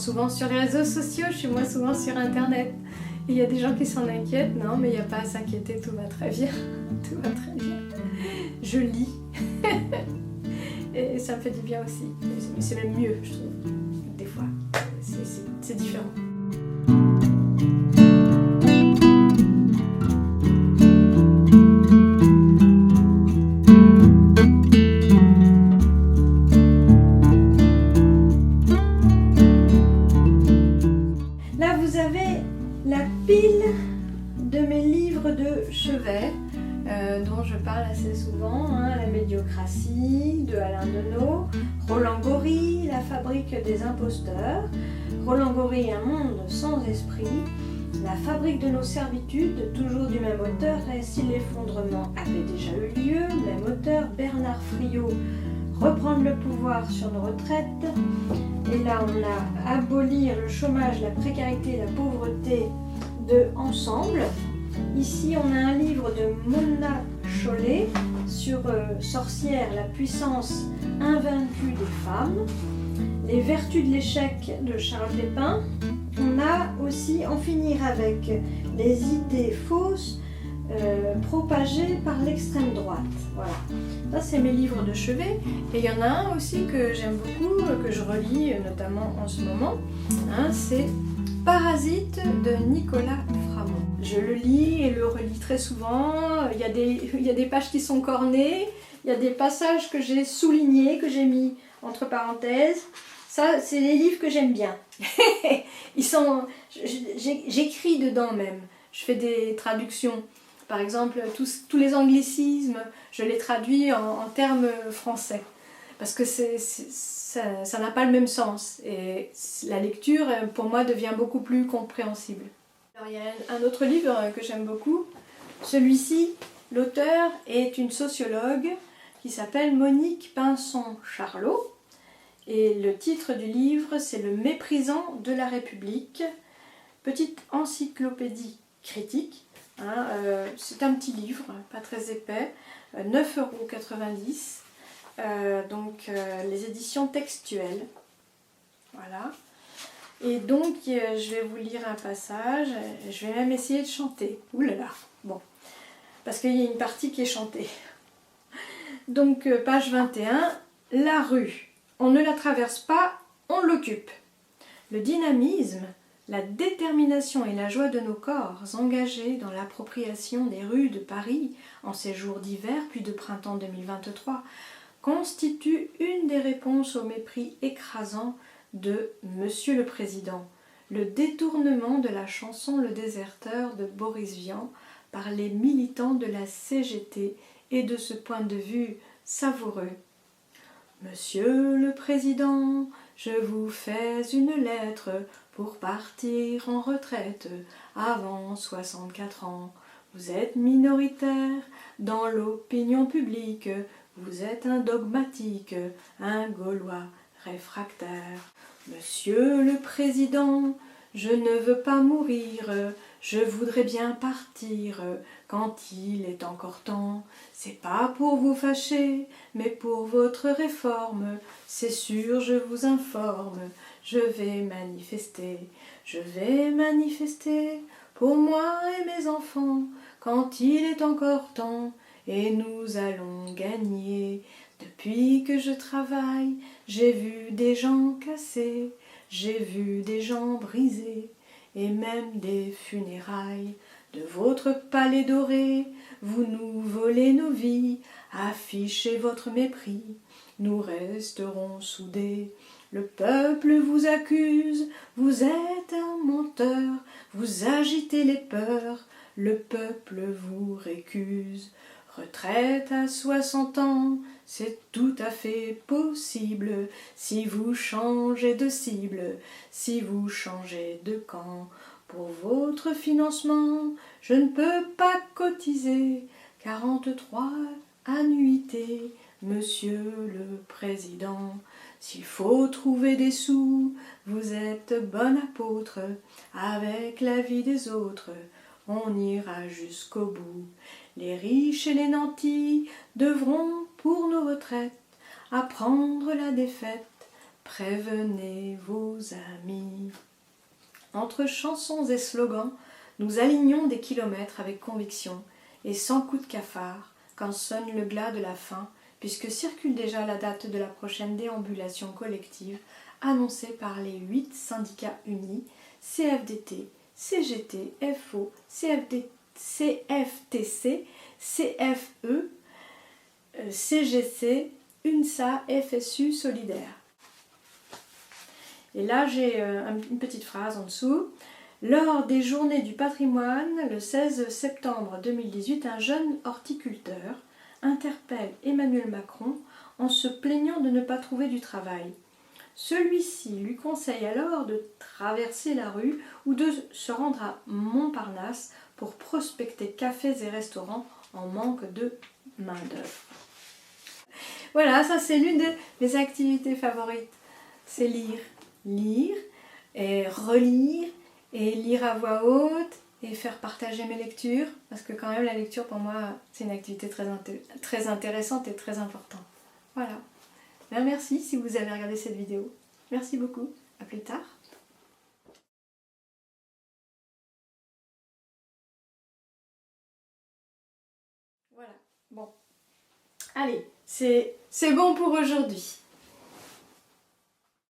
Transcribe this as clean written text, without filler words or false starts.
souvent sur les réseaux sociaux, je suis moins souvent sur internet. Il y a des gens qui s'en inquiètent, non mais il n'y a pas à s'inquiéter, tout va très bien. Tout va très bien. Je lis. Et ça me fait du bien aussi. Mais c'est même mieux, je trouve. Des fois, c'est différent. Là, vous avez la pile de mes livres de chevet, dont je parle assez souvent, hein, La médiocratie de Alain Deneau, Roland Gori, La fabrique des imposteurs, Roland Gori, Un monde sans esprit, La fabrique de nos servitudes, toujours du même auteur, et si l'effondrement avait déjà eu lieu, même auteur, Bernard Friot, Reprendre le pouvoir sur nos retraites. Et là, on a Abolir le chômage, la précarité, la pauvreté de Ensemble. Ici, on a un livre de Mona Chollet sur Sorcière, la puissance invaincue des femmes. Les vertus de l'échec de Charles Pépin. On a aussi En finir avec les idées fausses propagées par l'extrême droite. Voilà. Ça, c'est mes livres de chevet. Et il y en a un aussi que j'aime beaucoup, que je relis notamment en ce moment. Hein, c'est Parasite de Nicolas Framont. Je le lis et le relis très souvent. Il y a des pages qui sont cornées. Il y a des passages que j'ai soulignés, que j'ai mis entre parenthèses. Ça, c'est les livres que j'aime bien. J'écris dedans même. Je fais des traductions. Par exemple, tous les anglicismes, je les traduis en termes français. Parce que ça n'a pas le même sens. Et la lecture, pour moi, devient beaucoup plus compréhensible. Alors, il y a un autre livre que j'aime beaucoup. Celui-ci, l'auteur est une sociologue qui s'appelle Monique Pinson-Charlot. Et le titre du livre, c'est Le méprisant de la République. Petite encyclopédie critique. Hein, c'est un petit livre, pas très épais, 9,90 €. Donc les éditions textuelles. Voilà. Et donc je vais vous lire un passage, je vais même essayer de chanter. Ouh là là, bon. Parce qu'il y a une partie qui est chantée. Donc page 21, La rue. On ne la traverse pas, on l'occupe. Le dynamisme, la détermination et la joie de nos corps engagés dans l'appropriation des rues de Paris en ces jours d'hiver puis de printemps 2023 constituent une des réponses au mépris écrasant de Monsieur le Président, le détournement de la chanson Le Déserteur de Boris Vian par les militants de la CGT et de ce point de vue savoureux. Monsieur le Président, je vous fais une lettre pour partir en retraite avant 64 ans. Vous êtes minoritaire dans l'opinion publique, vous êtes un dogmatique, un Gaulois réfractaire. Monsieur le Président, je ne veux pas mourir, je voudrais bien partir quand il est encore temps. C'est pas pour vous fâcher, mais pour votre réforme. C'est sûr, je vous informe, je vais manifester pour moi et mes enfants quand il est encore temps. Et nous allons gagner. Depuis que je travaille, j'ai vu des gens cassés, j'ai vu des gens brisés, et même des funérailles. De votre palais doré, vous nous volez nos vies, affichez votre mépris, nous resterons soudés. Le peuple vous accuse, vous êtes un menteur, vous agitez les peurs, le peuple vous récuse. Retraite à 60 ans, c'est tout à fait possible, si vous changez de cible, si vous changez de camp. Pour votre financement, je ne peux pas cotiser 43 annuités, Monsieur le Président. S'il faut trouver des sous, vous êtes bon apôtre, avec la vie des autres, on ira jusqu'au bout. Les riches et les nantis devront, pour nos retraites, apprendre la défaite prévenez vos amis. Entre chansons et slogans, nous alignons des kilomètres avec conviction et sans coup de cafard quand sonne le glas de la fin, puisque circule déjà la date de la prochaine déambulation collective annoncée par les 8 syndicats unis, CFDT, CGT, FO, CFTC, CFE, CGC, UNSA, FSU, Solidaire. Et là, j'ai une petite phrase en dessous. Lors des Journées du patrimoine, le 16 septembre 2018, un jeune horticulteur interpelle Emmanuel Macron en se plaignant de ne pas trouver du travail. Celui-ci lui conseille alors de traverser la rue ou de se rendre à Montparnasse pour prospecter cafés et restaurants en manque de main-d'œuvre. Voilà, ça c'est l'une de mes activités favorites. C'est lire. Lire et relire et lire à voix haute et faire partager mes lectures, parce que quand même la lecture pour moi c'est une activité très intéressante et très importante. Voilà. Ben, merci si vous avez regardé cette vidéo. Merci beaucoup. À plus tard. Voilà. Bon. Allez, c'est bon pour aujourd'hui.